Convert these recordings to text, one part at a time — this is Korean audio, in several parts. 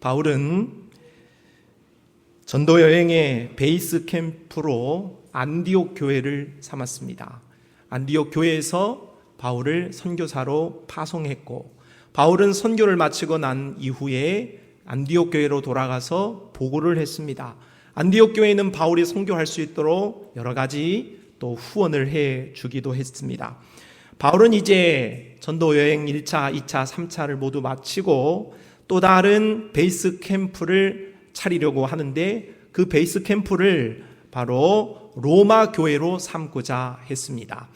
바울은 전도 여행의 베이스 캠프로 안디옥 교회를 삼았습니다. 안디옥 교회에서 바울을 선교사로 파송했고, 바울은 선교를 마치고 난 이후에 안디옥 교회로 돌아가서 보고를 했습니다. 안디옥 교회는 바울이 선교할 수 있도록 여러 가지 또 후원을 해 주기도 했습니다. 바울은 이제 전도 여행 1차, 2차, 3차를 모두 마치고 또 다른 베이스 캠프를 차리려고 하는데, 그 베이스 캠프를 바로 로마 교회로 삼고자 했습니다.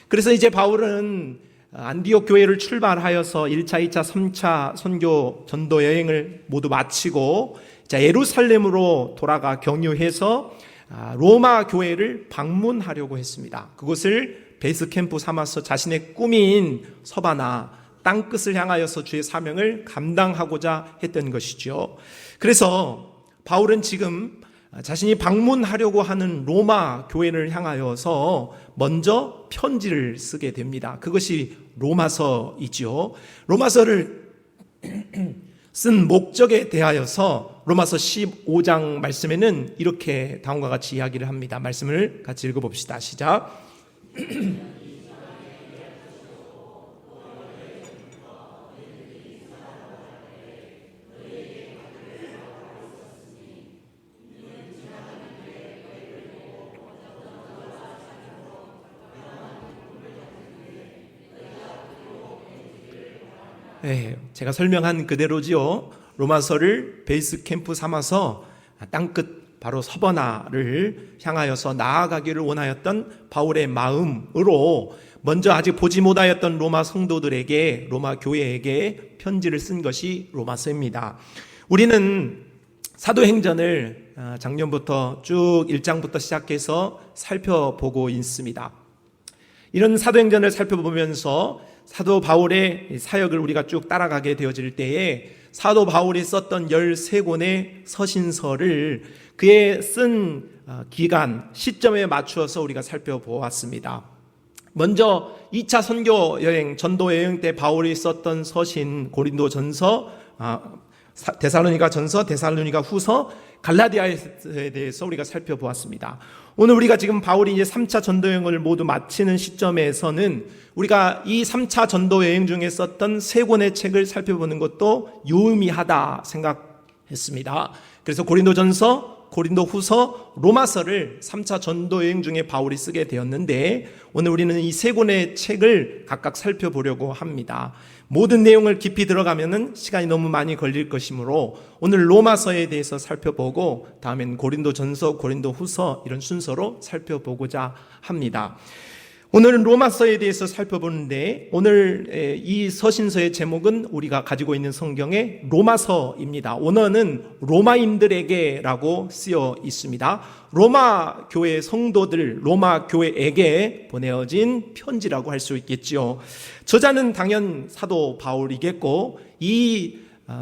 그래서 이제 바울은 안디옥 교회를 출발하여서 1차, 2차, 3차 선교 전도 여행을 모두 마치고 예루살렘으로 돌아가 경유해서 로마 교회를 방문하려고 했습니다. 그곳을 베이스 캠프 삼아서 자신의 꿈인 서바나 땅끝을 향하여서 주의 사명을 감당하고자 했던 것이죠. 그래서 바울은 지금 자신이 방문하려고 하는 로마 교회를 향하여서 먼저 편지를 쓰게 됩니다. 그것이 로마서이지요. 로마서를 쓴 목적에 대하여서 로마서 15장 말씀에는 이렇게 다음과 같이 이야기를 합니다. 말씀을 같이 읽어봅시다. 시작. 네, 제가 설명한 그대로지요. 로마서를 베이스 캠프 삼아서 땅끝 바로 서버나를 향하여서 나아가기를 원하였던 바울의 마음으로 먼저 아직 보지 못하였던 로마 성도들에게, 로마 교회에게 편지를 쓴 것이 로마서입니다. 우리는 사도행전을 작년부터 쭉 1장부터 시작해서 살펴보고 있습니다. 이런 사도행전을 살펴보면서 사도 바울의 사역을 우리가 쭉 따라가게 되어질 때에 사도 바울이 썼던 13권의 서신서를 그의 쓴 기간, 시점에 맞추어서 우리가 살펴보았습니다. 먼저 2차 선교 여행, 전도 여행 때 바울이 썼던 서신 고린도 전서, 데살로니가 전서, 데살로니가 후서, 갈라디아에 대해서 우리가 살펴보았습니다. 오늘 우리가 지금 바울이 이제 3차 전도여행을 모두 마치는 시점에서는 우리가 이 3차 전도여행 중에 썼던 3권의 책을 살펴보는 것도 유의미하다 생각했습니다. 그래서 고린도전서, 고린도후서, 로마서를 3차 전도여행 중에 바울이 쓰게 되었는데, 오늘 우리는 이 3권의 책을 각각 살펴보려고 합니다. 모든 내용을 깊이 들어가면은 시간이 너무 많이 걸릴 것이므로 오늘 로마서에 대해서 살펴보고 다음엔 고린도전서, 고린도후서 이런 순서로 살펴보고자 합니다. 오늘은 로마서에 대해서 살펴보는데, 오늘 이 서신서의 제목은 우리가 가지고 있는 성경의 로마서입니다. 원어는 로마인들에게라고 쓰여 있습니다. 로마 교회 성도들, 로마 교회에게 보내어진 편지라고 할 수 있겠지요. 저자는 당연 사도 바울이겠고, 이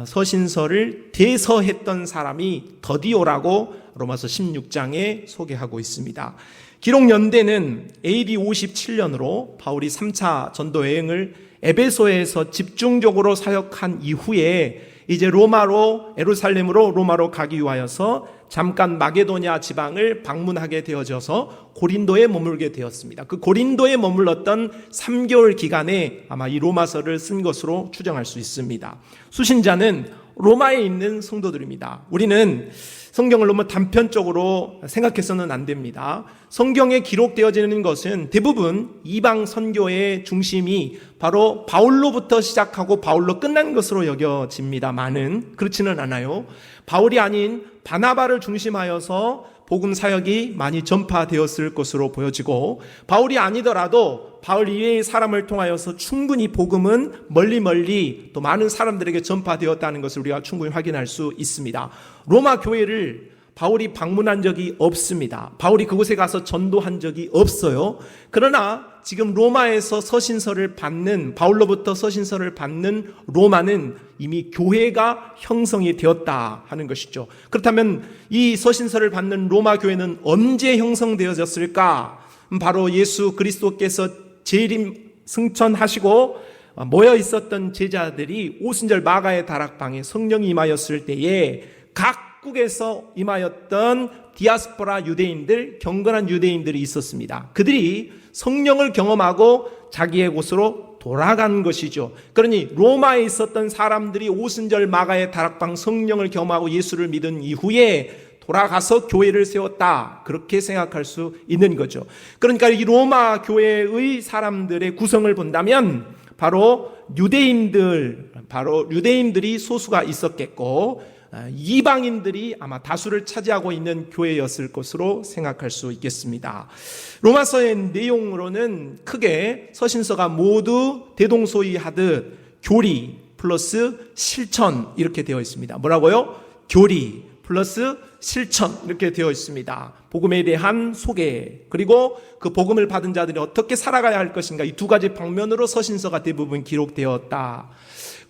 서신서를 대서했던 사람이 더디오라고 로마서 16장에 소개하고 있습니다. 기록 연대는 AD 57년으로 바울이 3차 전도 여행을 에베소에서 집중적으로 사역한 이후에 이제 로마로, 예루살렘으로 로마로 가기 위하여서 잠깐 마게도냐 지방을 방문하게 되어져서 고린도에 머물게 되었습니다. 그 고린도에 머물렀던 3개월 기간에 아마 이 로마서를 쓴 것으로 추정할 수 있습니다. 수신자는 로마에 있는 성도들입니다. 우리는 성경을 너무 단편적으로 생각해서는 안 됩니다. 성경에 기록되어지는 것은 대부분 이방 선교의 중심이 바로 바울로부터 시작하고 바울로 끝난 것으로 여겨집니다만은 그렇지는 않아요. 바울이 아닌 바나바를 중심하여서 복음 사역이 많이 전파되었을 것으로 보여지고, 바울이 아니더라도 바울 이외의 사람을 통하여서 충분히 복음은 멀리 또 많은 사람들에게 전파되었다는 것을 우리가 충분히 확인할 수 있습니다. 로마 교회를 바울이 방문한 적이 없습니다. 바울이 그곳에 가서 전도한 적이 없어요. 그러나 지금 로마에서 서신서를 받는, 바울로부터 서신서를 받는 로마는 이미 교회가 형성이 되었다 하는 것이죠. 그렇다면 이 서신서를 받는 로마 교회는 언제 형성되어졌을까? 바로 예수 그리스도께서 재림 승천하시고 모여 있었던 제자들이 오순절 마가의 다락방에 성령이 임하였을 때에 각국에서 임하였던 디아스포라 유대인들, 경건한 유대인들이 있었습니다. 그들이 성령을 경험하고 자기의 곳으로 돌아간 것이죠. 그러니 로마에 있었던 사람들이 오순절 마가의 다락방 성령을 경험하고 예수를 믿은 이후에 돌아가서 교회를 세웠다, 그렇게 생각할 수 있는 거죠. 그러니까 이 로마 교회의 사람들의 구성을 본다면 바로 유대인들이 소수가 있었겠고 이방인들이 아마 다수를 차지하고 있는 교회였을 것으로 생각할 수 있겠습니다. 로마서의 내용으로는 크게 서신서가 모두 대동소이하듯 교리 플러스 실천 이렇게 되어 있습니다. 뭐라고요? 교리 플러스 실천 이렇게 되어 있습니다. 복음에 대한 소개, 그리고 그 복음을 받은 자들이 어떻게 살아가야 할 것인가, 이 두 가지 방면으로 서신서가 대부분 기록되었다.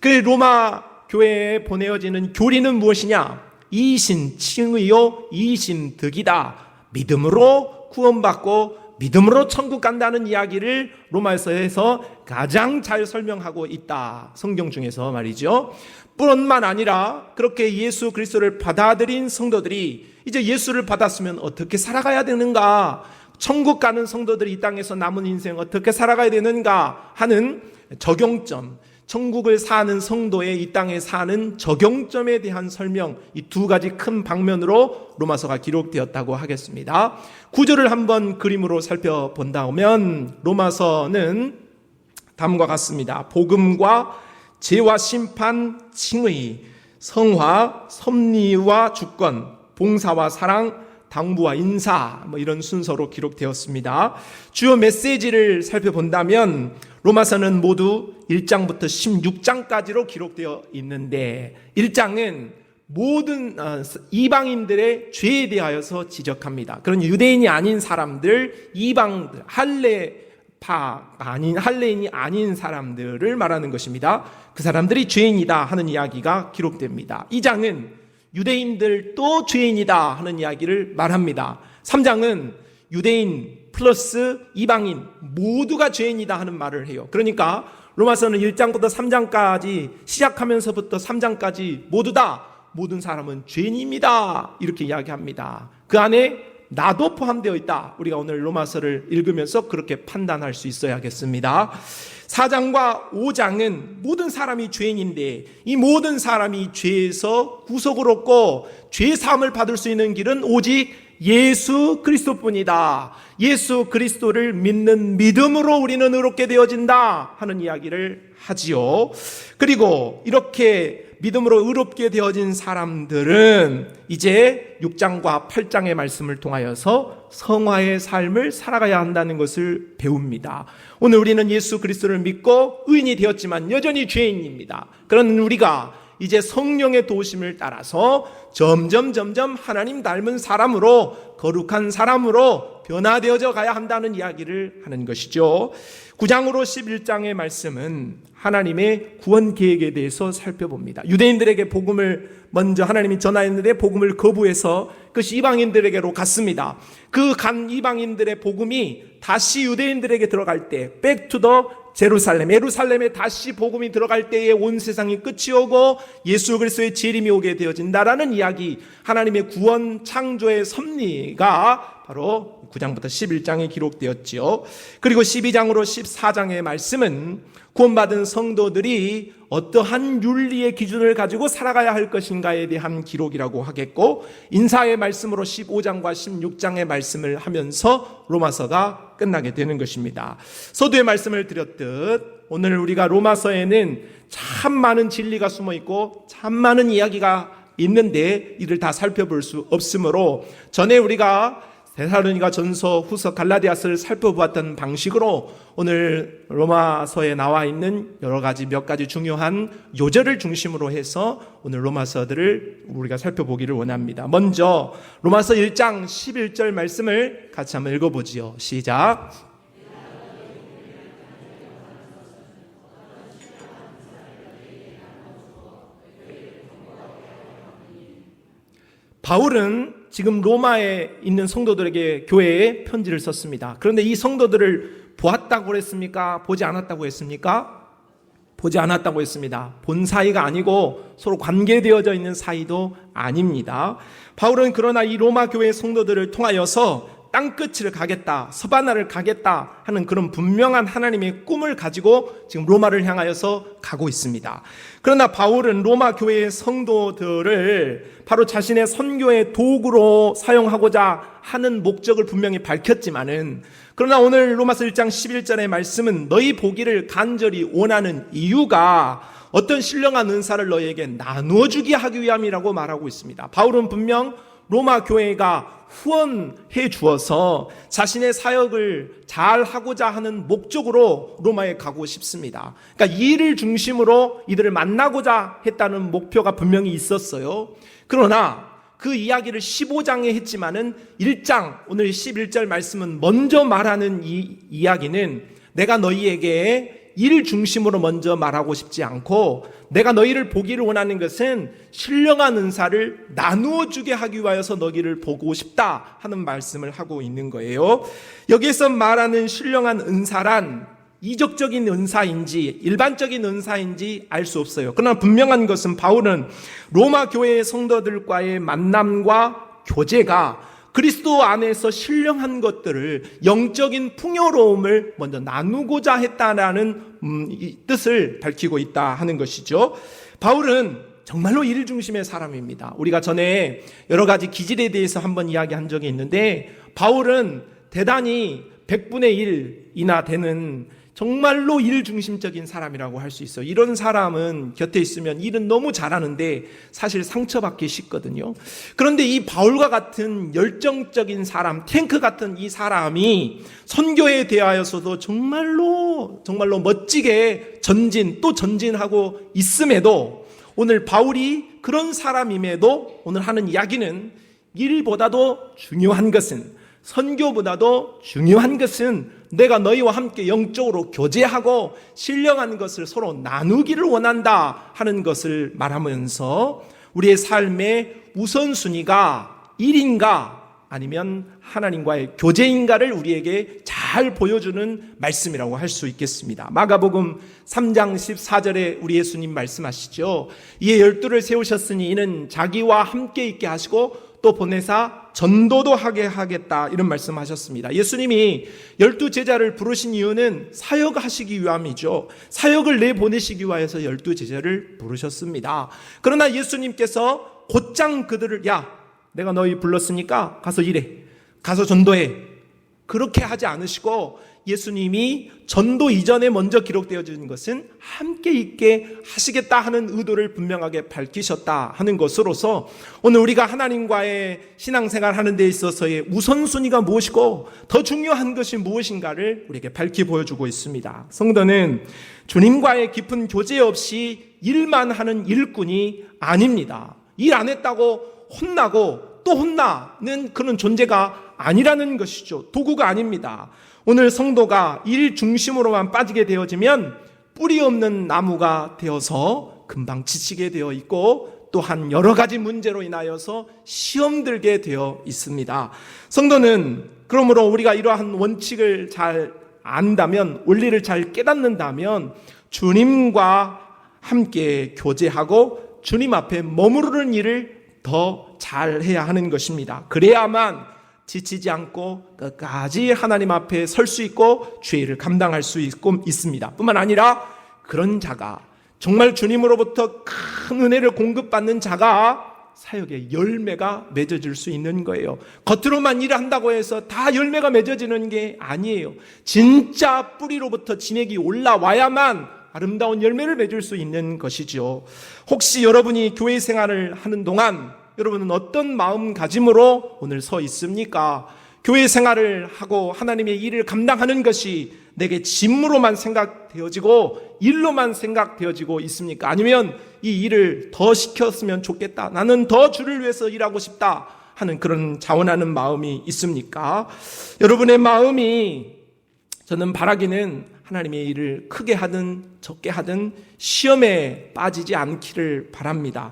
그 로마 교회에 보내어지는 교리는 무엇이냐? 이신 칭의요 이신 덕이다. 믿음으로 구원받고 믿음으로 천국 간다는 이야기를 로마서에서 가장 잘 설명하고 있다. 성경 중에서 말이죠. 뿐만 아니라 그렇게 예수 그리스도를 받아들인 성도들이 이제 예수를 받았으면 어떻게 살아가야 되는가, 천국 가는 성도들이 이 땅에서 남은 인생 어떻게 살아가야 되는가 하는 적용점, 천국을 사는 성도의 이 땅에 사는 적용점에 대한 설명, 이 두 가지 큰 방면으로 로마서가 기록되었다고 하겠습니다. 구절을 한번 그림으로 살펴본다면 로마서는 다음과 같습니다. 복음과 죄와 심판, 칭의, 성화, 섭리와 주권, 봉사와 사랑, 당부와 인사, 이런 순서로 기록되었습니다. 주요 메시지를 살펴본다면 로마서는 모두 1장부터 16장까지로 기록되어 있는데 1장은 모든 이방인들의 죄에 대하여서 지적합니다. 그런 유대인이 아닌 사람들, 이방들, 할례인이 아닌 사람들을 말하는 것입니다. 그 사람들이 죄인이다 하는 이야기가 기록됩니다. 2장은 유대인들도 죄인이다 하는 이야기를 말합니다. 3장은 유대인 플러스 이방인 모두가 죄인이다 하는 말을 해요. 그러니까 로마서는 1장부터 3장까지 시작하면서부터 3장까지 모두 다 모든 사람은 죄인입니다 이렇게 이야기합니다. 그 안에 나도 포함되어 있다. 우리가 오늘 로마서를 읽으면서 그렇게 판단할 수 있어야겠습니다. 4장과 5장은 모든 사람이 죄인인데 이 모든 사람이 죄에서 구속을 얻고 죄 사함을 받을 수 있는 길은 오직 예수 그리스도뿐이다. 예수 그리스도를 믿는 믿음으로 우리는 의롭게 되어진다 하는 이야기를 하지요. 그리고 이렇게 믿음으로 의롭게 되어진 사람들은 이제 6장과 8장의 말씀을 통하여서 성화의 삶을 살아가야 한다는 것을 배웁니다. 오늘 우리는 예수 그리스도를 믿고 의인이 되었지만 여전히 죄인입니다. 그런 우리가 이제 성령의 도우심을 따라서 점점 하나님 닮은 사람으로, 거룩한 사람으로 변화되어져 가야 한다는 이야기를 하는 것이죠. 9장으로 11장의 말씀은 하나님의 구원 계획에 대해서 살펴봅니다. 유대인들에게 복음을 먼저 하나님이 전하였는데 복음을 거부해서 그것이 이방인들에게로 갔습니다. 그 간 이방인들의 복음이 다시 유대인들에게 들어갈 때 back to the 예루살렘에 다시 복음이 들어갈 때에 온 세상이 끝이 오고 예수 그리스도의 재림이 오게 되어진다라는 이야기, 하나님의 구원 창조의 섭리가 바로 9장부터 11장에 기록되었지요. 그리고 12장으로 14장의 말씀은 구원받은 성도들이 어떠한 윤리의 기준을 가지고 살아가야 할 것인가에 대한 기록이라고 하겠고, 인사의 말씀으로 15장과 16장의 말씀을 하면서 로마서가 끝나게 되는 것입니다. 서두에 말씀을 드렸듯 오늘 우리가 로마서에는 참 많은 진리가 숨어 있고 참 많은 이야기가 있는데 이를 다 살펴볼 수 없으므로 전에 우리가 데살로니가 전서, 후서, 갈라디아서를 살펴보았던 방식으로 오늘 로마서에 나와 있는 여러 가지 몇 가지 중요한 요절을 중심으로 해서 오늘 로마서들을 우리가 살펴보기를 원합니다. 먼저 로마서 1장 11절 말씀을 같이 한번 읽어보지요. 시작. 바울은 지금 로마에 있는 성도들에게 교회에 편지를 썼습니다. 그런데 이 성도들을 보았다고 했습니까? 보지 않았다고 했습니까? 보지 않았다고 했습니다. 본 사이가 아니고 서로 관계되어져 있는 사이도 아닙니다. 바울은 그러나 이 로마 교회 성도들을 통하여서 땅끝을 가겠다, 서바나를 가겠다 하는 그런 분명한 하나님의 꿈을 가지고 지금 로마를 향하여서 가고 있습니다. 그러나 바울은 로마 교회의 성도들을 바로 자신의 선교의 도구로 사용하고자 하는 목적을 분명히 밝혔지만은, 그러나 오늘 로마서 1장 11절의 말씀은 너희 보기를 간절히 원하는 이유가 어떤 신령한 은사를 너희에게 나누어 주게 하기 위함이라고 말하고 있습니다. 바울은 분명 로마 교회가 후원해 주어서 자신의 사역을 잘 하고자 하는 목적으로 로마에 가고 싶습니다. 그러니까 이 일을 중심으로 이들을 만나고자 했다는 목표가 분명히 있었어요. 그러나 그 이야기를 15장에 했지만은 1장, 오늘 11절 말씀은 먼저 말하는 이 이야기는 내가 너희에게 일 중심으로 먼저 말하고 싶지 않고 내가 너희를 보기를 원하는 것은 신령한 은사를 나누어 주게 하기 위하여서 너희를 보고 싶다 하는 말씀을 하고 있는 거예요. 여기에서 말하는 신령한 은사란 이적적인 은사인지 일반적인 은사인지 알 수 없어요. 그러나 분명한 것은 바울은 로마 교회의 성도들과의 만남과 교제가 그리스도 안에서 신령한 것들을, 영적인 풍요로움을 먼저 나누고자 했다라는 뜻을 밝히고 있다 하는 것이죠. 바울은 정말로 일 중심의 사람입니다. 우리가 전에 여러 가지 기질에 대해서 한번 이야기한 적이 있는데, 바울은 대단히 100분의 1이나 되는 정말로 일 중심적인 사람이라고 할 수 있어요. 이런 사람은 곁에 있으면 일은 너무 잘하는데 사실 상처받기 쉽거든요. 그런데 이 바울과 같은 열정적인 사람, 탱크 같은 이 사람이 선교에 대하여서도 정말로 멋지게 또 전진하고 있음에도, 오늘 바울이 그런 사람임에도 오늘 하는 이야기는 일보다도 중요한 것은, 선교보다도 중요한 것은 내가 너희와 함께 영적으로 교제하고 신령한 것을 서로 나누기를 원한다 하는 것을 말하면서 우리의 삶의 우선순위가 일인가 아니면 하나님과의 교제인가를 우리에게 잘 보여주는 말씀이라고 할 수 있겠습니다. 마가복음 3장 14절에 우리 예수님 말씀하시죠. 이에 12를 세우셨으니 이는 자기와 함께 있게 하시고 또 보내사 전도도 하게 하겠다, 이런 말씀하셨습니다. 예수님이 12제자를 부르신 이유는 사역하시기 위함이죠. 사역을 내보내시기 위해서 12제자를 부르셨습니다. 그러나 예수님께서 곧장 그들을 내가 너희 불렀으니까 가서 일해, 가서 전도해, 그렇게 하지 않으시고 예수님이 전도 이전에 먼저 기록되어진 것은 함께 있게 하시겠다 하는 의도를 분명하게 밝히셨다 하는 것으로서 오늘 우리가 하나님과의 신앙생활 하는 데 있어서의 우선순위가 무엇이고 더 중요한 것이 무엇인가를 우리에게 밝히 보여주고 있습니다. 성도는 주님과의 깊은 교제 없이 일만 하는 일꾼이 아닙니다. 일 안 했다고 혼나고 또 혼나는 그런 존재가 아니라는 것이죠. 도구가 아닙니다. 오늘 성도가 일 중심으로만 빠지게 되어지면 뿌리 없는 나무가 되어서 금방 지치게 되어 있고, 또한 여러 가지 문제로 인하여서 시험 들게 되어 있습니다. 성도는 그러므로 우리가 이러한 원칙을 잘 안다면, 원리를 잘 깨닫는다면 주님과 함께 교제하고 주님 앞에 머무르는 일을 더 잘해야 하는 것입니다. 그래야만 지치지 않고 끝까지 하나님 앞에 설 수 있고 죄를 감당할 수 있습니다. 뿐만 아니라 그런 자가, 정말 주님으로부터 큰 은혜를 공급받는 자가 사역의 열매가 맺어질 수 있는 거예요. 겉으로만 일을 한다고 해서 다 열매가 맺어지는 게 아니에요. 진짜 뿌리로부터 진액이 올라와야만 아름다운 열매를 맺을 수 있는 것이죠. 혹시 여러분이 교회 생활을 하는 동안 여러분은 어떤 마음가짐으로 오늘 서 있습니까? 교회 생활을 하고 하나님의 일을 감당하는 것이 내게 짐으로만 생각되어지고 일로만 생각되어지고 있습니까? 아니면 이 일을 더 시켰으면 좋겠다, 나는 더 주를 위해서 일하고 싶다 하는 그런 자원하는 마음이 있습니까? 여러분의 마음이, 저는 바라기는 하나님의 일을 크게 하든 적게 하든 시험에 빠지지 않기를 바랍니다.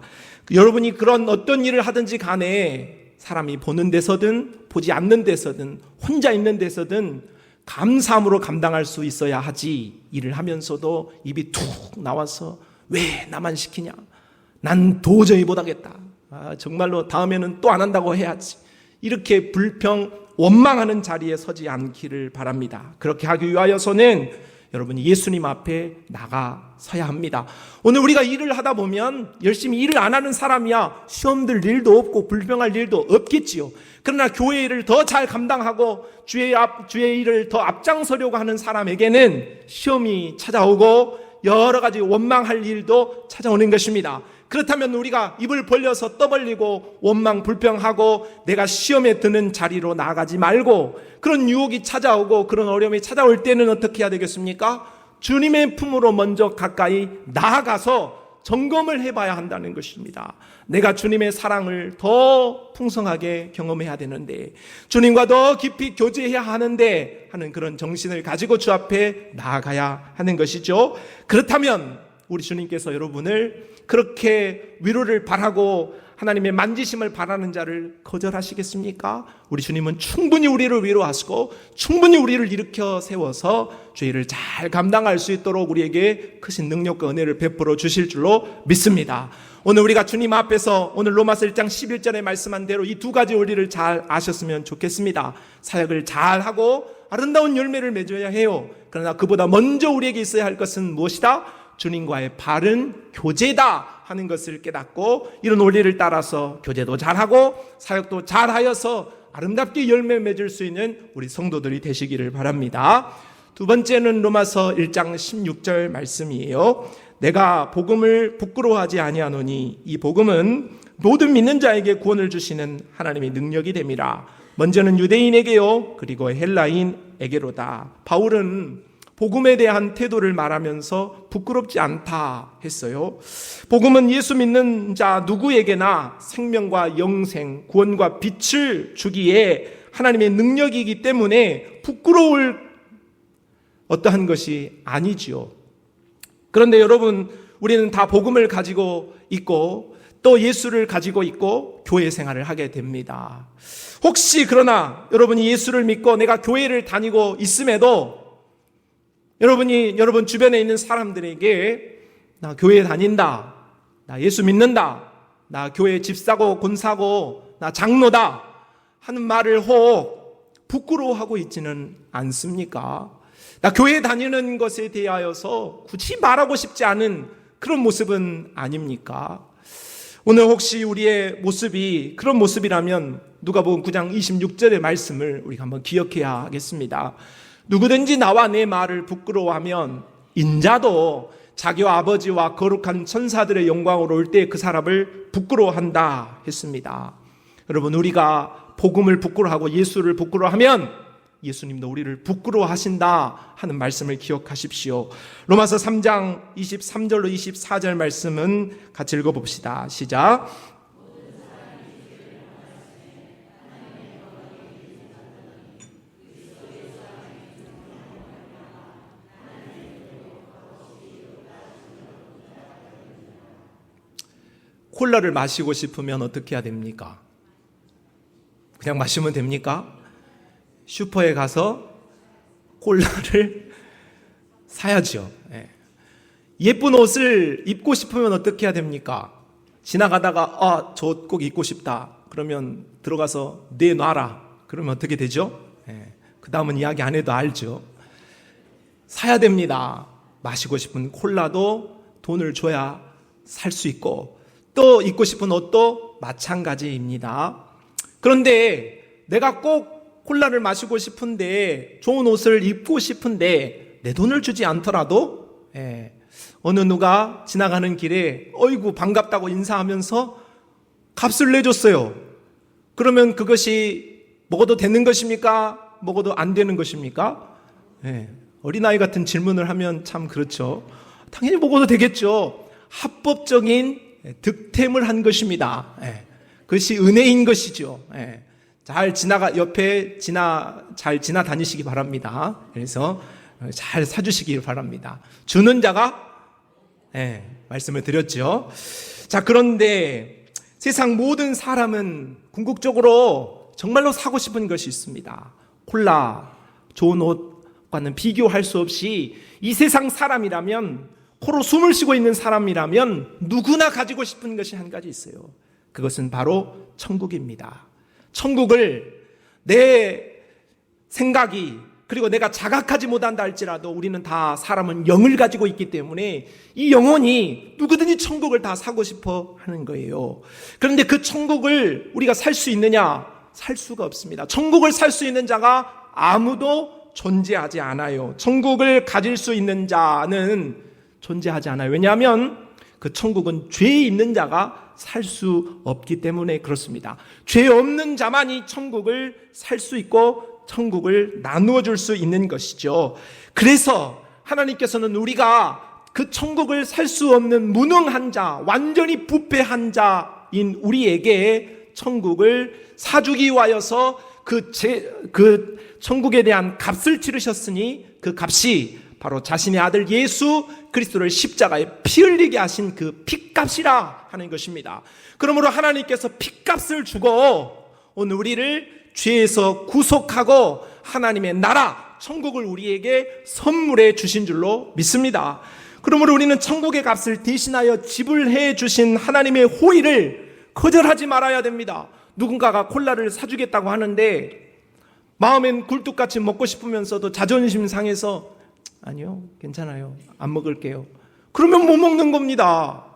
여러분이 그런 어떤 일을 하든지 간에 사람이 보는 데서든 보지 않는 데서든 혼자 있는 데서든 감사함으로 감당할 수 있어야 하지. 일을 하면서도 입이 툭 나와서 왜 나만 시키냐? 난 도저히 못하겠다. 정말로 다음에는 또 안 한다고 해야지. 이렇게 불평, 원망하는 자리에 서지 않기를 바랍니다. 그렇게 하기 위하여서는 여러분이 예수님 앞에 나가서야 합니다. 오늘 우리가 일을 하다 보면 열심히 일을 안 하는 사람이야 시험 들 일도 없고 불평할 일도 없겠지요. 그러나 교회 일을 더 잘 감당하고 주의 일을 더 앞장서려고 하는 사람에게는 시험이 찾아오고 여러 가지 원망할 일도 찾아오는 것입니다. 그렇다면 우리가 입을 벌려서 떠벌리고 원망 불평하고 내가 시험에 드는 자리로 나아가지 말고, 그런 유혹이 찾아오고 그런 어려움이 찾아올 때는 어떻게 해야 되겠습니까? 주님의 품으로 먼저 가까이 나아가서 점검을 해봐야 한다는 것입니다. 내가 주님의 사랑을 더 풍성하게 경험해야 되는데, 주님과 더 깊이 교제해야 하는데 하는 그런 정신을 가지고 주 앞에 나아가야 하는 것이죠. 그렇다면 우리 주님께서 여러분을 그렇게 위로를 바라고 하나님의 만지심을 바라는 자를 거절하시겠습니까? 우리 주님은 충분히 우리를 위로하시고 충분히 우리를 일으켜 세워서 죄를 잘 감당할 수 있도록 우리에게 크신 능력과 은혜를 베풀어 주실 줄로 믿습니다. 오늘 우리가 주님 앞에서 오늘 로마서 1장 11절에 말씀한 대로 이 두 가지 원리를 잘 아셨으면 좋겠습니다. 사역을 잘하고 아름다운 열매를 맺어야 해요. 그러나 그보다 먼저 우리에게 있어야 할 것은 무엇이다? 주님과의 바른 교제다 하는 것을 깨닫고, 이런 원리를 따라서 교제도 잘하고 사역도 잘하여서 아름답게 열매 맺을 수 있는 우리 성도들이 되시기를 바랍니다. 두 번째는 로마서 1장 16절 말씀이에요. 내가 복음을 부끄러워하지 아니하노니 이 복음은 모든 믿는 자에게 구원을 주시는 하나님의 능력이 됨이라. 먼저는 유대인에게요 그리고 헬라인에게로다. 바울은 복음에 대한 태도를 말하면서 부끄럽지 않다 했어요. 복음은 예수 믿는 자 누구에게나 생명과 영생, 구원과 빛을 주기에 하나님의 능력이기 때문에 부끄러울 어떠한 것이 아니지요. 그런데 여러분, 우리는 다 복음을 가지고 있고 또 예수를 가지고 있고 교회 생활을 하게 됩니다. 혹시 그러나 여러분이 예수를 믿고 내가 교회를 다니고 있음에도 여러분이 여러분 주변에 있는 사람들에게 나 교회 다닌다, 나 예수 믿는다, 나 교회 집사고 권사고 나 장로다 하는 말을 혹 부끄러워하고 있지는 않습니까? 나 교회 다니는 것에 대하여서 굳이 말하고 싶지 않은 그런 모습은 아닙니까? 오늘 혹시 우리의 모습이 그런 모습이라면 누가복음 9장 26절의 말씀을 우리가 한번 기억해야 하겠습니다. 누구든지 나와 내 말을 부끄러워하면 인자도 자기와 아버지와 거룩한 천사들의 영광으로 올 때 그 사람을 부끄러워한다 했습니다. 여러분, 우리가 복음을 부끄러워하고 예수를 부끄러워하면 예수님도 우리를 부끄러워하신다 하는 말씀을 기억하십시오. 로마서 3장 23절로 24절 말씀은 같이 읽어봅시다. 시작. 콜라를 마시고 싶으면 어떻게 해야 됩니까? 그냥 마시면 됩니까? 슈퍼에 가서 콜라를 사야죠. 예쁜 옷을 입고 싶으면 어떻게 해야 됩니까? 지나가다가 저 꼭 입고 싶다. 그러면 들어가서 내놔라. 그러면 어떻게 되죠? 그 다음은 이야기 안 해도 알죠. 사야 됩니다. 마시고 싶은 콜라도 돈을 줘야 살 수 있고 또 입고 싶은 옷도 마찬가지입니다. 그런데 내가 꼭 콜라를 마시고 싶은데 좋은 옷을 입고 싶은데 내 돈을 주지 않더라도 어느 누가 지나가는 길에 어이구 반갑다고 인사하면서 값을 내줬어요. 그러면 그것이 먹어도 되는 것입니까? 먹어도 안 되는 것입니까? 어린아이 같은 질문을 하면 참 그렇죠. 당연히 먹어도 되겠죠. 합법적인 득템을 한 것입니다. 그것이 은혜인 것이죠. 잘 잘 지나다니시기 바랍니다. 그래서 잘 사주시기 바랍니다. 주는 자가 말씀을 드렸죠. 자, 그런데 세상 모든 사람은 궁극적으로 정말로 사고 싶은 것이 있습니다. 콜라, 좋은 옷, 과는 비교할 수 없이 이 세상 사람이라면, 코로 숨을 쉬고 있는 사람이라면 누구나 가지고 싶은 것이 한 가지 있어요. 그것은 바로 천국입니다. 천국을 내 생각이, 그리고 내가 자각하지 못한다 할지라도 우리는 다 사람은 영을 가지고 있기 때문에 이 영혼이 누구든지 천국을 다 사고 싶어 하는 거예요. 그런데 그 천국을 우리가 살 수 있느냐? 살 수가 없습니다. 천국을 살 수 있는 자가 아무도 존재하지 않아요. 천국을 가질 수 있는 자는 존재하지 않아요. 왜냐하면 그 천국은 죄 있는 자가 살 수 없기 때문에 그렇습니다. 죄 없는 자만이 천국을 살 수 있고 천국을 나누어 줄 수 있는 것이죠. 그래서 하나님께서는 우리가 그 천국을 살 수 없는 무능한 자, 완전히 부패한 자인 우리에게 천국을 사주기 위하여서 그 천국에 대한 값을 치르셨으니 그 값이 바로 자신의 아들 예수 그리스도를 십자가에 피 흘리게 하신 그 피값이라 하는 것입니다. 그러므로 하나님께서 피값을 주고 오늘 우리를 죄에서 구속하고 하나님의 나라, 천국을 우리에게 선물해 주신 줄로 믿습니다. 그러므로 우리는 천국의 값을 대신하여 지불해 주신 하나님의 호의를 거절하지 말아야 됩니다. 누군가가 콜라를 사주겠다고 하는데 마음엔 굴뚝같이 먹고 싶으면서도 자존심 상해서 아니요, 괜찮아요, 안 먹을게요. 그러면 못 먹는 겁니다.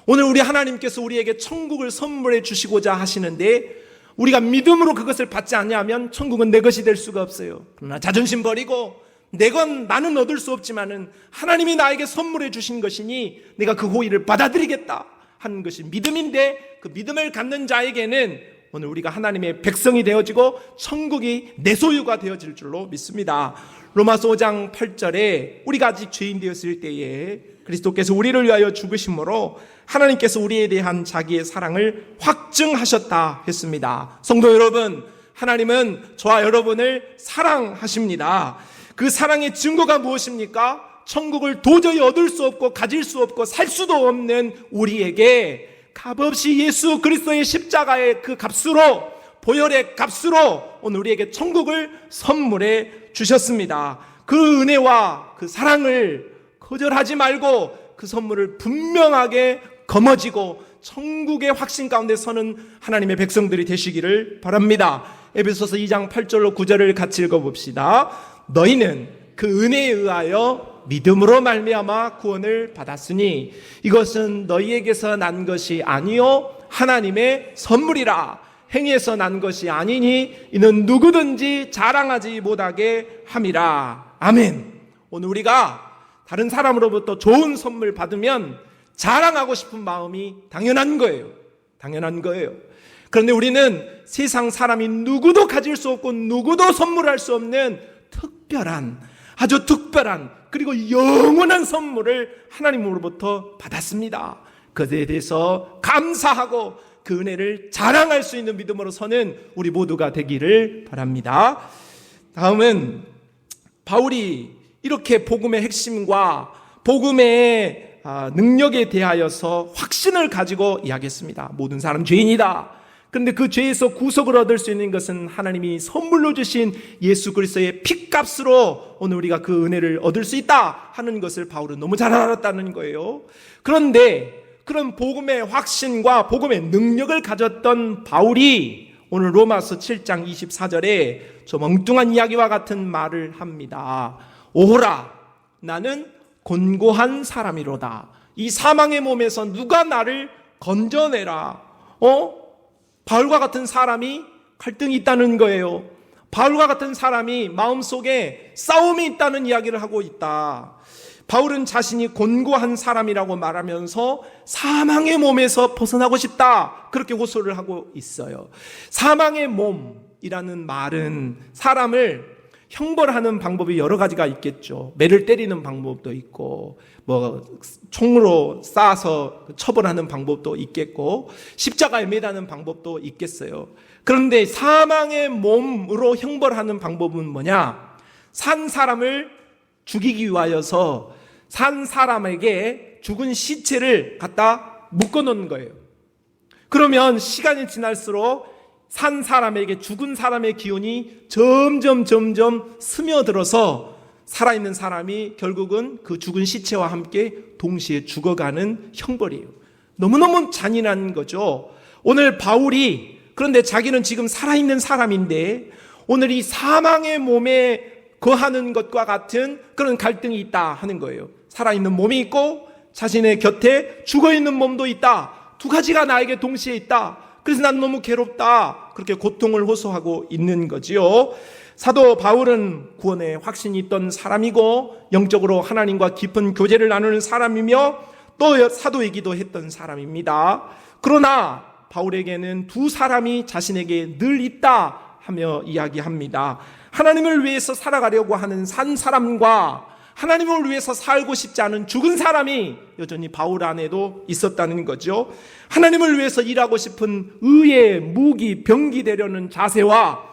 오늘 우리 하나님께서 우리에게 천국을 선물해 주시고자 하시는데 우리가 믿음으로 그것을 받지 않냐면 천국은 내 것이 될 수가 없어요. 그러나 자존심 버리고 내 건 나는 얻을 수 없지만은 하나님이 나에게 선물해 주신 것이니 내가 그 호의를 받아들이겠다 하는 것이 믿음인데, 그 믿음을 갖는 자에게는 오늘 우리가 하나님의 백성이 되어지고 천국이 내 소유가 되어질 줄로 믿습니다. 로마서 5장 8절에 우리가 아직 죄인 되었을 때에 그리스도께서 우리를 위하여 죽으심으로 하나님께서 우리에 대한 자기의 사랑을 확증하셨다 했습니다. 성도 여러분, 하나님은 저와 여러분을 사랑하십니다. 그 사랑의 증거가 무엇입니까? 천국을 도저히 얻을 수 없고 가질 수 없고 살 수도 없는 우리에게 값없이 예수 그리스도의 십자가의 그 값으로, 보혈의 값으로 오늘 우리에게 천국을 선물해 주셨습니다. 그 은혜와 그 사랑을 거절하지 말고 그 선물을 분명하게 거머쥐고 천국의 확신 가운데 서는 하나님의 백성들이 되시기를 바랍니다. 에베소서 2장 8절로 9절을 같이 읽어봅시다. 너희는 그 은혜에 의하여 믿음으로 말미암아 구원을 받았으니 이것은 너희에게서 난 것이 아니요 하나님의 선물이라. 행위에서 난 것이 아니니 이는 누구든지 자랑하지 못하게 함이라. 아멘. 오늘 우리가 다른 사람으로부터 좋은 선물 받으면 자랑하고 싶은 마음이 당연한 거예요. 당연한 거예요. 그런데 우리는 세상 사람이 누구도 가질 수 없고 누구도 선물할 수 없는 특별한, 아주 특별한, 그리고 영원한 선물을 하나님으로부터 받았습니다. 그에 대해서 감사하고 그 은혜를 자랑할 수 있는 믿음으로 서는 우리 모두가 되기를 바랍니다. 다음은 바울이 이렇게 복음의 핵심과 복음의 능력에 대하여서 확신을 가지고 이야기했습니다. 모든 사람 죄인이다. 그런데 그 죄에서 구속을 얻을 수 있는 것은 하나님이 선물로 주신 예수 그리스도의 피값으로 오늘 우리가 그 은혜를 얻을 수 있다 하는 것을 바울은 너무 잘 알았다는 거예요. 그런데 그런 복음의 확신과 복음의 능력을 가졌던 바울이 오늘 로마서 7장 24절에 저 멍뚱한 이야기와 같은 말을 합니다. 오호라, 나는 곤고한 사람이로다. 이 사망의 몸에서 누가 나를 건져내라. 바울과 같은 사람이 갈등이 있다는 거예요. 바울과 같은 사람이 마음속에 싸움이 있다는 이야기를 하고 있다. 바울은 자신이 곤고한 사람이라고 말하면서 사망의 몸에서 벗어나고 싶다, 그렇게 호소를 하고 있어요. 사망의 몸이라는 말은 사람을 형벌하는 방법이 여러 가지가 있겠죠. 매를 때리는 방법도 있고, 총으로 쏴서 처벌하는 방법도 있겠고, 십자가에 매다는 방법도 있겠어요. 그런데 사망의 몸으로 형벌하는 방법은 뭐냐? 산 사람을 죽이기 위하여서 산 사람에게 죽은 시체를 갖다 묶어 놓는 거예요. 그러면 시간이 지날수록 산 사람에게, 죽은 사람의 기운이 점점 스며들어서 살아있는 사람이 결국은 그 죽은 시체와 함께 동시에 죽어가는 형벌이에요. 너무너무 잔인한 거죠. 오늘 바울이 그런데 자기는 지금 살아있는 사람인데 오늘 이 사망의 몸에 거하는 것과 같은 그런 갈등이 있다 하는 거예요. 살아있는 몸이 있고 자신의 곁에 죽어있는 몸도 있다. 두 가지가 나에게 동시에 있다. 그래서 난 너무 괴롭다. 그렇게 고통을 호소하고 있는 거지요. 사도 바울은 구원에 확신이 있던 사람이고 영적으로 하나님과 깊은 교제를 나누는 사람이며 또 사도이기도 했던 사람입니다. 그러나 바울에게는 두 사람이 자신에게 늘 있다 하며 이야기합니다. 하나님을 위해서 살아가려고 하는 산 사람과 하나님을 위해서 살고 싶지 않은 죽은 사람이 여전히 바울 안에도 있었다는 거죠. 하나님을 위해서 일하고 싶은 의의 무기, 병기 되려는 자세와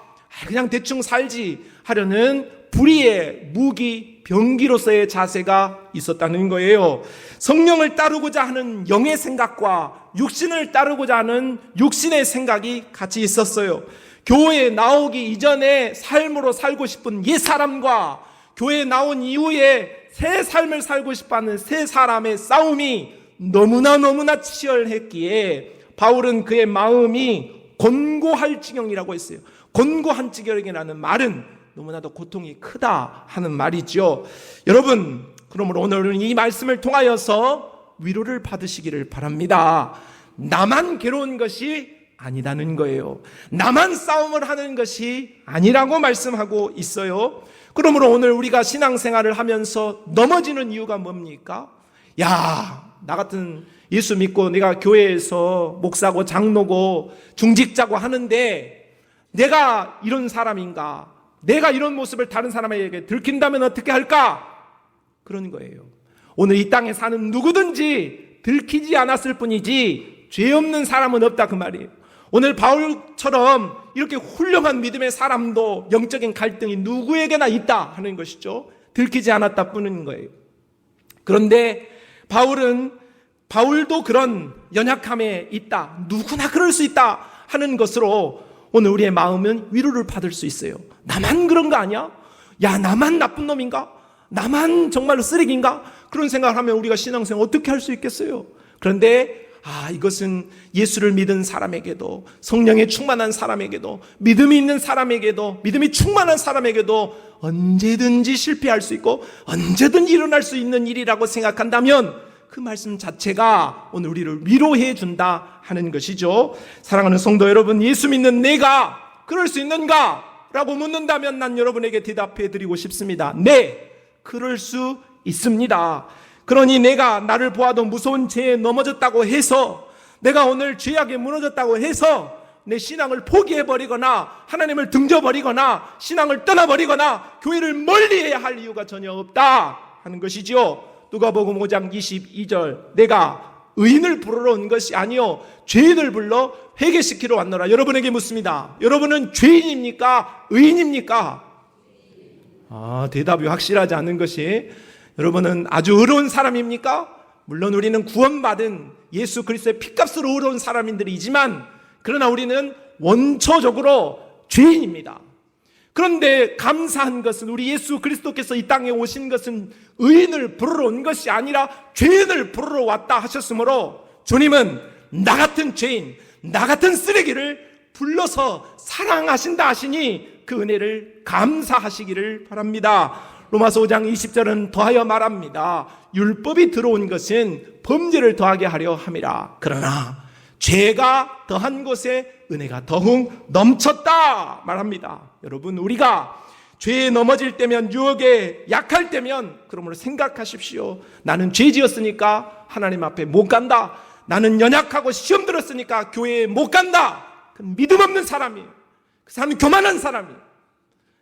그냥 대충 살지 하려는 불의의 무기, 병기로서의 자세가 있었다는 거예요. 성령을 따르고자 하는 영의 생각과 육신을 따르고자 하는 육신의 생각이 같이 있었어요. 교회에 나오기 이전에 삶으로 살고 싶은 옛 사람과 교회에 나온 이후에 새 삶을 살고 싶어하는 새 사람의 싸움이 너무나 치열했기에 바울은 그의 마음이 곤고할 지경이라고 했어요. 곤고한 지경이라는 말은 너무나도 고통이 크다 하는 말이죠. 여러분, 그러므로 오늘은 이 말씀을 통하여서 위로를 받으시기를 바랍니다. 나만 괴로운 것이 아니라는 거예요. 나만 싸움을 하는 것이 아니라고 말씀하고 있어요. 그러므로 오늘 우리가 신앙생활을 하면서 넘어지는 이유가 뭡니까? 나 같은 예수 믿고 내가 교회에서 목사고 장로고 중직자고 하는데 내가 이런 사람인가? 내가 이런 모습을 다른 사람에게 들킨다면 어떻게 할까? 그런 거예요. 오늘 이 땅에 사는 누구든지 들키지 않았을 뿐이지 죄 없는 사람은 없다 그 말이에요. 오늘 바울처럼 이렇게 훌륭한 믿음의 사람도 영적인 갈등이 누구에게나 있다 하는 것이죠. 들키지 않았다 뿐인 거예요. 그런데 바울도 그런 연약함에 있다. 누구나 그럴 수 있다 하는 것으로 오늘 우리의 마음은 위로를 받을 수 있어요. 나만 그런 거 아니야? 나만 나쁜 놈인가? 나만 정말로 쓰레기인가? 그런 생각을 하면 우리가 신앙생활 어떻게 할 수 있겠어요? 그런데 이것은 예수를 믿은 사람에게도 성령에 충만한 사람에게도 믿음이 있는 사람에게도 믿음이 충만한 사람에게도 언제든지 실패할 수 있고 언제든지 일어날 수 있는 일이라고 생각한다면 그 말씀 자체가 오늘 우리를 위로해 준다 하는 것이죠. 사랑하는 성도 여러분, 예수 믿는 내가 그럴 수 있는가? 라고 묻는다면 난 여러분에게 대답해 드리고 싶습니다. 네, 그럴 수 있습니다. 그러니 내가 나를 보아도 무서운 죄에 넘어졌다고 해서 내가 오늘 죄악에 무너졌다고 해서 내 신앙을 포기해버리거나 하나님을 등져버리거나 신앙을 떠나버리거나 교회를 멀리해야 할 이유가 전혀 없다 하는 것이죠. 누가복음 5장 22절 내가 의인을 부르러 온 것이 아니요 죄인을 불러 회개시키러 왔노라. 여러분에게 묻습니다. 여러분은 죄인입니까? 의인입니까? 대답이 확실하지 않은 것이 여러분은 아주 의로운 사람입니까? 물론 우리는 구원받은 예수 그리스도의 피값으로 의로운 사람들이지만 그러나 우리는 원초적으로 죄인입니다. 그런데 감사한 것은 우리 예수 그리스도께서 이 땅에 오신 것은 의인을 부르러 온 것이 아니라 죄인을 부르러 왔다 하셨으므로 주님은 나 같은 죄인, 나 같은 쓰레기를 불러서 사랑하신다 하시니 그 은혜를 감사하시기를 바랍니다. 로마서 5장 20절은 더하여 말합니다. 율법이 들어온 것은 범죄를 더하게 하려 함이라. 그러나 죄가 더한 곳에 은혜가 더욱 넘쳤다 말합니다. 여러분, 우리가 죄에 넘어질 때면, 유혹에 약할 때면 그러므로 생각하십시오. 나는 죄 지었으니까 하나님 앞에 못 간다. 나는 연약하고 시험 들었으니까 교회에 못 간다. 그건 믿음 없는 사람이에요. 그 사람은 교만한 사람이에요.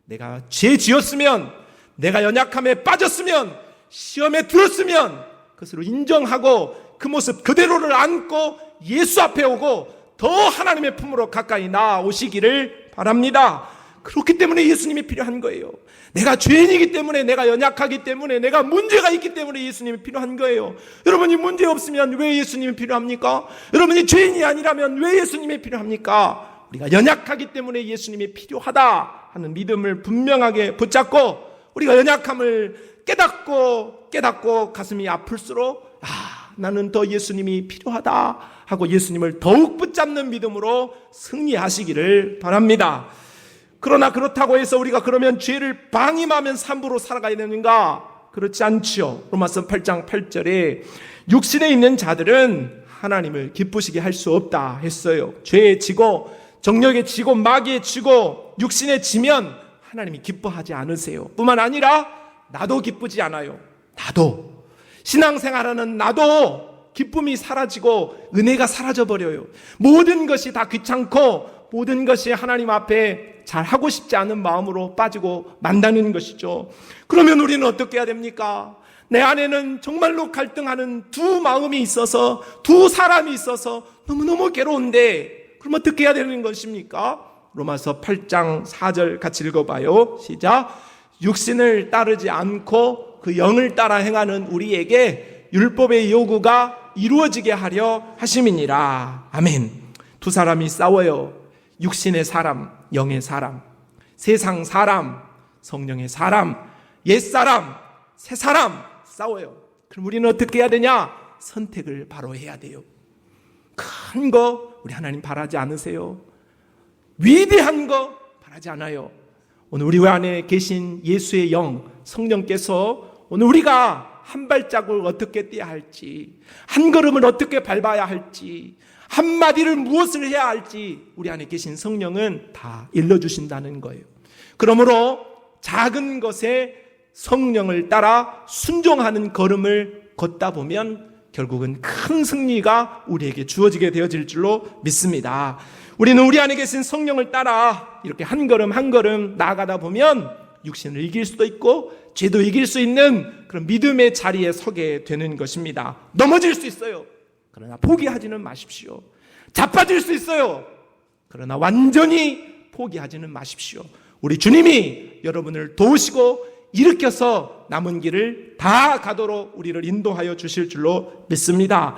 내가 죄 지었으면, 내가 연약함에 빠졌으면, 시험에 들었으면 그것을 인정하고 그 모습 그대로를 안고 예수 앞에 오고 더 하나님의 품으로 가까이 나아오시기를 바랍니다. 그렇기 때문에 예수님이 필요한 거예요. 내가 죄인이기 때문에, 내가 연약하기 때문에, 내가 문제가 있기 때문에 예수님이 필요한 거예요. 여러분이 문제 없으면 왜 예수님이 필요합니까? 여러분이 죄인이 아니라면 왜 예수님이 필요합니까? 우리가 연약하기 때문에 예수님이 필요하다 하는 믿음을 분명하게 붙잡고 우리가 연약함을 깨닫고 가슴이 아플수록 나는 더 예수님이 필요하다 하고 예수님을 더욱 붙잡는 믿음으로 승리하시기를 바랍니다. 그러나 그렇다고 해서 우리가 그러면 죄를 방임하면서 함부로 살아가야 되는가? 그렇지 않지요. 로마서 8장 8절에 육신에 있는 자들은 하나님을 기쁘시게 할 수 없다 했어요. 죄에 지고 정욕에 지고 마귀에 지고 육신에 지면 하나님이 기뻐하지 않으세요. 뿐만 아니라 나도 기쁘지 않아요. 나도 신앙생활하는 나도 기쁨이 사라지고 은혜가 사라져버려요. 모든 것이 다 귀찮고 모든 것이 하나님 앞에 잘하고 싶지 않은 마음으로 빠지고 만다는 것이죠. 그러면 우리는 어떻게 해야 됩니까? 내 안에는 정말로 갈등하는 두 마음이 있어서 두 사람이 있어서 너무너무 괴로운데 그럼 어떻게 해야 되는 것입니까? 로마서 8장 4절 같이 읽어봐요. 시작. 육신을 따르지 않고 그 영을 따라 행하는 우리에게 율법의 요구가 이루어지게 하려 하심이니라. 아멘. 두 사람이 싸워요. 육신의 사람, 영의 사람, 세상 사람, 성령의 사람, 옛사람, 새사람 싸워요. 그럼 우리는 어떻게 해야 되냐? 선택을 바로 해야 돼요. 큰 거 우리 하나님 바라지 않으세요? 위대한 거 바라지 않아요. 오늘 우리 안에 계신 예수의 영, 성령께서 오늘 우리가 한 발자국을 어떻게 떼야 할지, 한 걸음을 어떻게 밟아야 할지, 한마디를 무엇을 해야 할지 우리 안에 계신 성령은 다 일러주신다는 거예요. 그러므로 작은 것에 성령을 따라 순종하는 걸음을 걷다 보면 결국은 큰 승리가 우리에게 주어지게 되어질 줄로 믿습니다. 우리는 우리 안에 계신 성령을 따라 이렇게 한 걸음 한 걸음 나아가다 보면 육신을 이길 수도 있고 죄도 이길 수 있는 그런 믿음의 자리에 서게 되는 것입니다. 넘어질 수 있어요. 그러나 포기하지는 마십시오. 자빠질 수 있어요. 그러나 완전히 포기하지는 마십시오. 우리 주님이 여러분을 도우시고 일으켜서 남은 길을 다 가도록 우리를 인도하여 주실 줄로 믿습니다.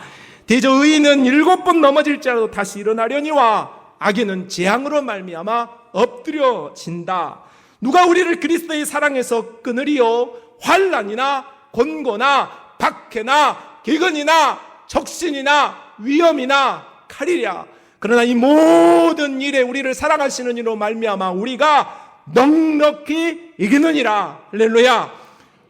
대저 의인은 7번 넘어질지라도 다시 일어나려니와 악인은 재앙으로 말미암아 엎드려진다. 누가 우리를 그리스도의 사랑에서 끊으리요? 환난이나 곤고나 박해나 기근이나 적신이나 위험이나 칼이랴. 그러나 이 모든 일에 우리를 사랑하시는 이로 말미암아 우리가 넉넉히 이기느니라. 할렐루야.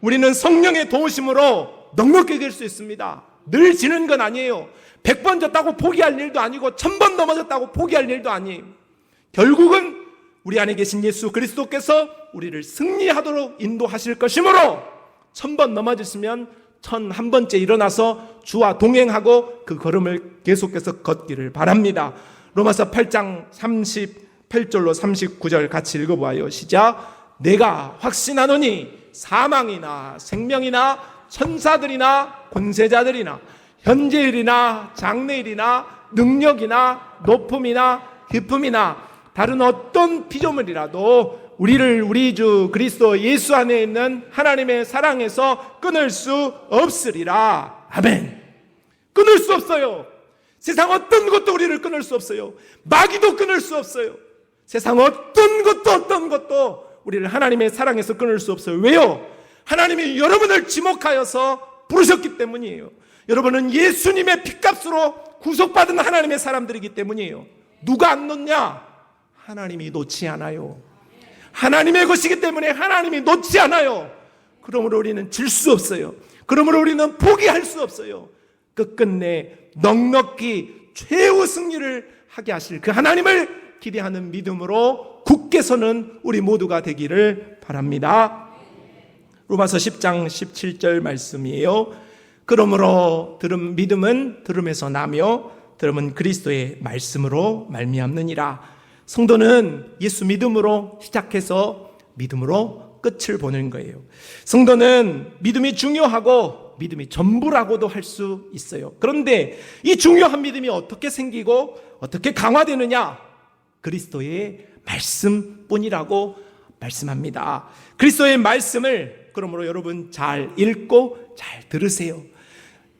우리는 성령의 도우심으로 넉넉히 이길 수 있습니다. 늘 지는 건 아니에요. 100번 졌다고 포기할 일도 아니고 1000번 넘어졌다고 포기할 일도 아니에요. 결국은 우리 안에 계신 예수 그리스도께서 우리를 승리하도록 인도하실 것이므로 1000번 넘어졌으면 1001번째 일어나서 주와 동행하고 그 걸음을 계속해서 걷기를 바랍니다. 로마서 8장 38절로 39절 같이 읽어봐요. 시작. 내가 확신하노니 사망이나 생명이나 천사들이나 권세자들이나 현재일이나 장래일이나 능력이나 높음이나 깊음이나 다른 어떤 피조물이라도 우리를 우리 주 그리스도 예수 안에 있는 하나님의 사랑에서 끊을 수 없으리라. 아멘. 끊을 수 없어요. 세상 어떤 것도 우리를 끊을 수 없어요. 마귀도 끊을 수 없어요. 세상 어떤 것도 우리를 하나님의 사랑에서 끊을 수 없어요. 왜요? 하나님이 여러분을 지목하여서 부르셨기 때문이에요. 여러분은 예수님의 핏값으로 구속받은 하나님의 사람들이기 때문이에요. 누가 안 놓냐? 하나님이 놓지 않아요. 하나님의 것이기 때문에 하나님이 놓지 않아요. 그러므로 우리는 질 수 없어요. 그러므로 우리는 포기할 수 없어요. 끝끝내 넉넉히 최후 승리를 하게 하실 그 하나님을 기대하는 믿음으로 굳게 서는 우리 모두가 되기를 바랍니다. 로마서 10장 17절 말씀이에요. 그러므로 믿음은 들음에서 나며 들음은 그리스도의 말씀으로 말미암느니라. 성도는 예수 믿음으로 시작해서 믿음으로 끝을 보는 거예요. 성도는 믿음이 중요하고 믿음이 전부라고도 할 수 있어요. 그런데 이 중요한 믿음이 어떻게 생기고 어떻게 강화되느냐? 그리스도의 말씀뿐이라고 말씀합니다. 그리스도의 말씀을 그러므로 여러분 잘 읽고 잘 들으세요.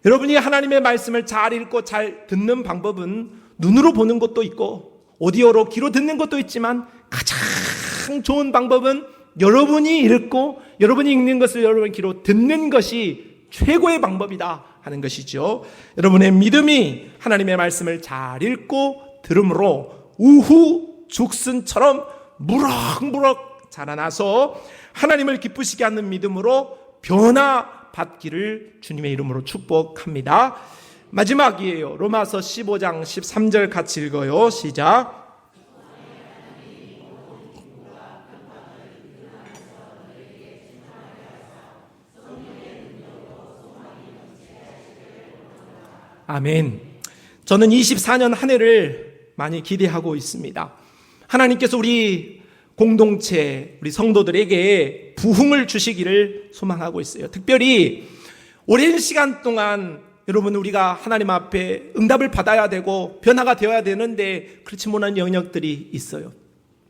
여러분이 하나님의 말씀을 잘 읽고 잘 듣는 방법은 눈으로 보는 것도 있고 오디오로 귀로 듣는 것도 있지만 가장 좋은 방법은 여러분이 읽고 여러분이 읽는 것을 여러분 귀로 듣는 것이 최고의 방법이다 하는 것이죠. 여러분의 믿음이 하나님의 말씀을 잘 읽고 들음으로 우후 죽순처럼 무럭무럭 자라나서 하나님을 기쁘시게 하는 믿음으로 변화받기를 주님의 이름으로 축복합니다. 마지막이에요. 로마서 15장 13절 같이 읽어요. 시작. 아멘. 저는 24년 한 해를 많이 기대하고 있습니다. 하나님께서 우리 공동체, 우리 성도들에게 부흥을 주시기를 소망하고 있어요. 특별히 오랜 시간 동안 여러분 우리가 하나님 앞에 응답을 받아야 되고 변화가 되어야 되는데 그렇지 못한 영역들이 있어요.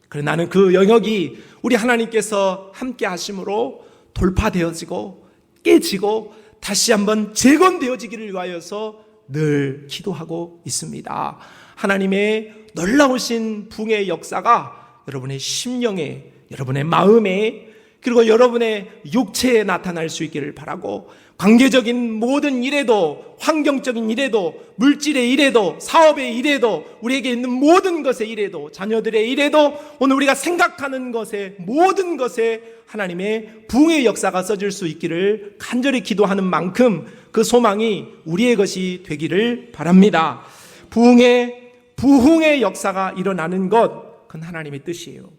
그러나 나는 그 영역이 우리 하나님께서 함께 하심으로 돌파되어지고 깨지고 다시 한번 재건되어지기를 위하여서 늘 기도하고 있습니다. 하나님의 놀라우신 부흥의 역사가 여러분의 심령에, 여러분의 마음에, 그리고 여러분의 육체에 나타날 수 있기를 바라고, 관계적인 모든 일에도, 환경적인 일에도, 물질의 일에도, 사업의 일에도, 우리에게 있는 모든 것의 일에도, 자녀들의 일에도, 오늘 우리가 생각하는 것에, 모든 것에 하나님의 부흥의 역사가 써질 수 있기를 간절히 기도하는 만큼 그 소망이 우리의 것이 되기를 바랍니다. 부흥의 역사가 일어나는 것, 그건 하나님의 뜻이에요.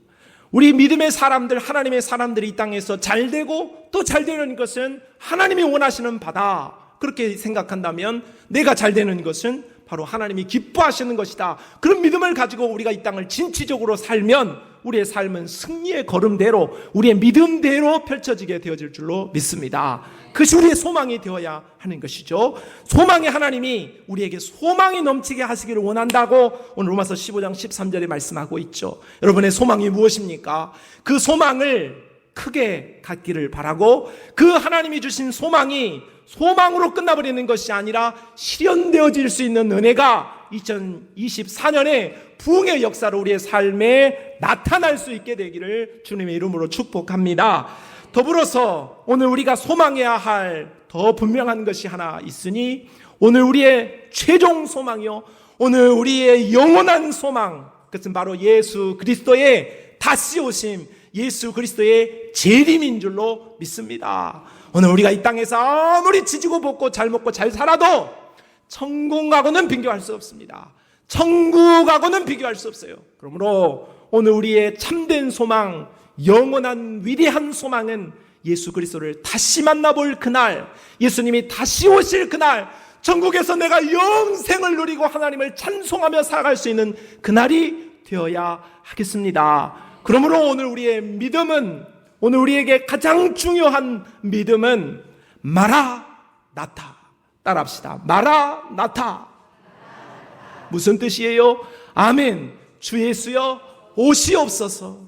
우리 믿음의 사람들, 하나님의 사람들이 이 땅에서 잘되고 또 잘되는 것은 하나님이 원하시는 바다, 그렇게 생각한다면 내가 잘되는 것은 바로 하나님이 기뻐하시는 것이다. 그런 믿음을 가지고 우리가 이 땅을 진취적으로 살면 우리의 삶은 승리의 걸음대로, 우리의 믿음대로 펼쳐지게 되어질 줄로 믿습니다. 그것이 우리의 소망이 되어야 하는 것이죠. 소망의 하나님이 우리에게 소망이 넘치게 하시기를 원한다고 오늘 로마서 15장 13절에 말씀하고 있죠. 여러분의 소망이 무엇입니까? 그 소망을 크게 갖기를 바라고, 그 하나님이 주신 소망이 소망으로 끝나버리는 것이 아니라 실현되어질 수 있는 은혜가 2024년에 부흥의 역사로 우리의 삶에 나타날 수 있게 되기를 주님의 이름으로 축복합니다. 더불어서 오늘 우리가 소망해야 할 더 분명한 것이 하나 있으니, 오늘 우리의 최종 소망이요, 오늘 우리의 영원한 소망, 그것은 바로 예수 그리스도의 다시 오심, 예수 그리스도의 재림인 줄로 믿습니다. 오늘 우리가 이 땅에서 아무리 지지고 볶고 잘 먹고 잘 살아도 천국하고는 비교할 수 없습니다. 천국하고는 비교할 수 없어요. 그러므로 오늘 우리의 참된 소망, 영원한 위대한 소망은 예수 그리스도를 다시 만나볼 그날, 예수님이 다시 오실 그날, 천국에서 내가 영생을 누리고 하나님을 찬송하며 살아갈 수 있는 그날이 되어야 하겠습니다. 그러므로 오늘 우리의 믿음은, 오늘 우리에게 가장 중요한 믿음은 마라나타. 따라합시다. 마라나타. 무슨 뜻이에요? 아멘. 주 예수여 오시옵소서.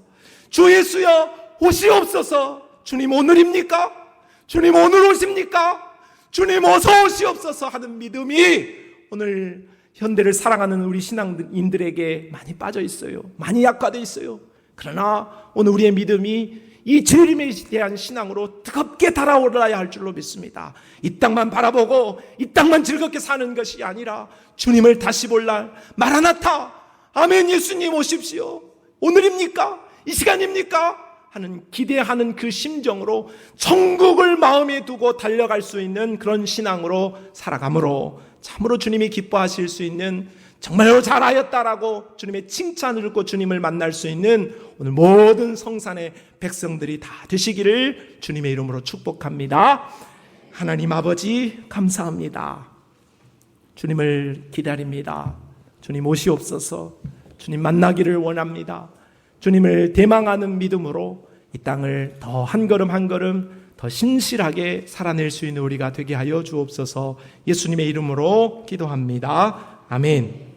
주 예수여 오시옵소서. 주님 오늘입니까? 주님 오늘 오십니까? 주님 어서 오시옵소서 하는 믿음이 오늘 현대를 살아가는 우리 신앙인들에게 많이 빠져 있어요. 많이 약화되어 있어요. 그러나 오늘 우리의 믿음이 이 재림에 대한 신앙으로 뜨겁게 달아올라야 할 줄로 믿습니다. 이 땅만 바라보고 이 땅만 즐겁게 사는 것이 아니라 주님을 다시 볼 날, 마라나타, 아멘, 예수님 오십시오, 오늘입니까? 이 시간입니까? 하는 기대하는 그 심정으로 천국을 마음에 두고 달려갈 수 있는 그런 신앙으로 살아감으로 참으로 주님이 기뻐하실 수 있는, 정말로 잘하였다라고 주님의 칭찬을 듣고 주님을 만날 수 있는 오늘 모든 성산의 백성들이 다 되시기를 주님의 이름으로 축복합니다. 하나님 아버지 감사합니다. 주님을 기다립니다. 주님 오시옵소서. 주님 만나기를 원합니다. 주님을 대망하는 믿음으로 이 땅을 더 한 걸음 한 걸음 더 신실하게 살아낼 수 있는 우리가 되게 하여 주옵소서. 예수님의 이름으로 기도합니다. 아멘.